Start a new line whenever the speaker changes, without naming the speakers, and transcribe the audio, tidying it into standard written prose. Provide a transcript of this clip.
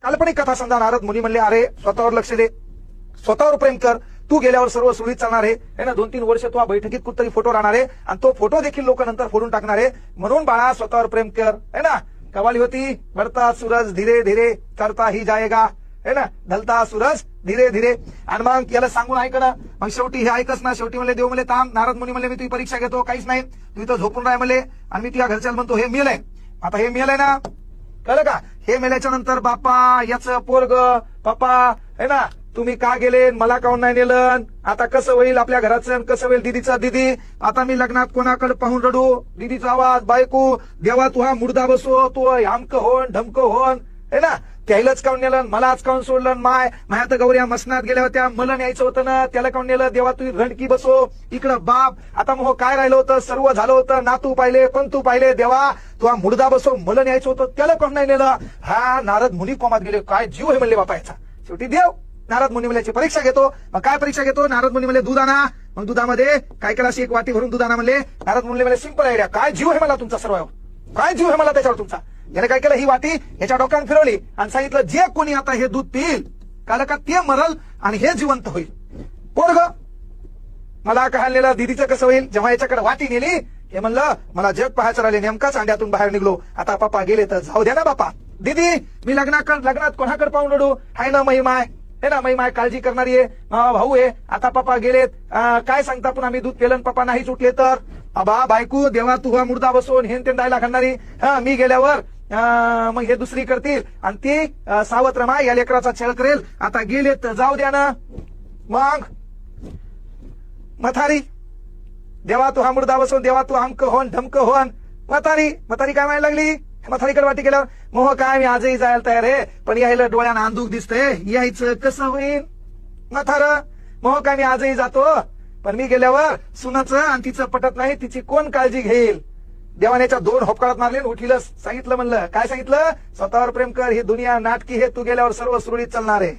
काल्पनिक कथा समजा नारद मुनी म्हणले अरे स्वतःवर लक्ष दे, स्वतःवर प्रेम कर, तू गेल्यावर सर्व सुरळीत चालणार आहे ना, 2-3 वर्ष तू बैठकीत कुठतरी फोटो राहणार आहे आणि तो फोटो देखील लोक नंतर फोडून टाकणार आहे, म्हणून बाळा स्वतःवर प्रेम कर, है ना. कवाली होती, बढ़ता सूरज धीरे धीरे चढ़ता ही जाएगा, है ना, ढलता सूरज धीरे धीरे. आणि मग याला सांगून ऐक ना, मग शेवटी हे ऐकच ना, शेवटी म्हणले देव म्हणले थांब, नारद मुनी म्हणले मी तुझी परीक्षा घेतो, काहीच नाही, तू इथं झोपून राह म्हणले, आणि मी तुझ्या घरच्याला म्हणतो हे मेलय. आता हे मेलय ना, कळलं का, हे मेल्याच्या नंतर बाप्पा याचं पोरग पप्पा, है ना, तुम्ही का गेले, मला काऊन नाही नेलं, आता कसं होईल आपल्या घराचं, कसं होईल दीदीचा, दीदी आता मी लग्नात कोणाकडे पाहून रडू, दीदीचा आवाज, बायको, देवा तू हा मुर्दा बसो, तू आमक होन ढमक होन, है ना, त्यालाच काऊन नेलं, मलाच काऊन सोडलं, माया तर गौऱ्या मसनात गेल्या होत्या, मला न्यायचं होतं ना, त्याला काऊन नेलं, देवा तू रणकी बसो, इकडं बाप, आता मग काय राहिलं होतं, सर्व झालं होतं, नातू पाहिले, पंतू पाहिले, देवा तू हा मुर्दा बसो, मला न्यायचं होतं, त्याला काऊन नाही नेलं. हा नारद मुनी कोमात गेले, काय जीव आहे म्हणले बापायचा. शेवटी देव नारद मुनी म्हणल्याची परीक्षा घेतो. मग काय परीक्षा घेतो, नारद मुनी म्हणले दूध आणा, मग दुधामध्ये काय केलं, अशी एक वाटी भरून दूध आणा म्हणले. नारद मुनी म्हणले सिंपल आयडिया, काय जीव आहे मला तुमचा सर्व, काय जीव आहे मला त्याच्यावर तुमचा. याने काय केलं, ही वाटी याच्या डोक्यात फिरवली आणि सांगितलं जे कोणी आता हे दूध पिईल काल का ते मरल आणि हे जिवंत होईल. पोरग मला काय नेलं, दीदीचं कसं होईल, जेव्हा याच्याकडे वाटी नेली, हे म्हणलं मला जग पाहायचं राहिले, नेमकाच अंड्यातून बाहेर निघलो, आता पप्पा गेले तर जाऊ द्या ना बापा, दीदी मी लग्नात कोणाकडे पाहून रडू, हाय ना महिमाय, हे ना महिमाय काळजी करणारी आहे, भाऊ आहे, आता पप्पा गेलेत, काय सांगता पुन्हा मी दूध पेलं पप्पा नाही सुटले तर, अबा बायको देवा तू हा मुर्दा बसवून हे ते डायला खाणारी, मी गेल्यावर मग हे दुसरी करतील आणि ती सावत्र रमा या लेकराचा छळ करेल, आता गेले तर जाऊ द्या ना. मग मथारी देवा तू हा मुर्दा बसवून, देवा तू आमक होन ढमक होन. म्हातारी काय म्हणायला लागली, म्हातारीकडे वाटी केल्यावर, मोह काय मी आजही जायला तयार आहे, पण यायला डोळ्यानं अंधुक दिसतंय, यायचं कसं होईल. म्हातार मोह काय मी आजही जातो, पण मी गेल्यावर सुनाचं आणि तिचं पटत नाही, तिची कोण काळजी घेईल. देवानेच्या 2 होपकाळात मारले, उठीलच सांगितलं, म्हणलं काय सांगितलं, स्वतःवर प्रेम कर, ही दुनिया नाटकी हे, तू गेल्यावर सर्व सुरळीत चालणार आहे.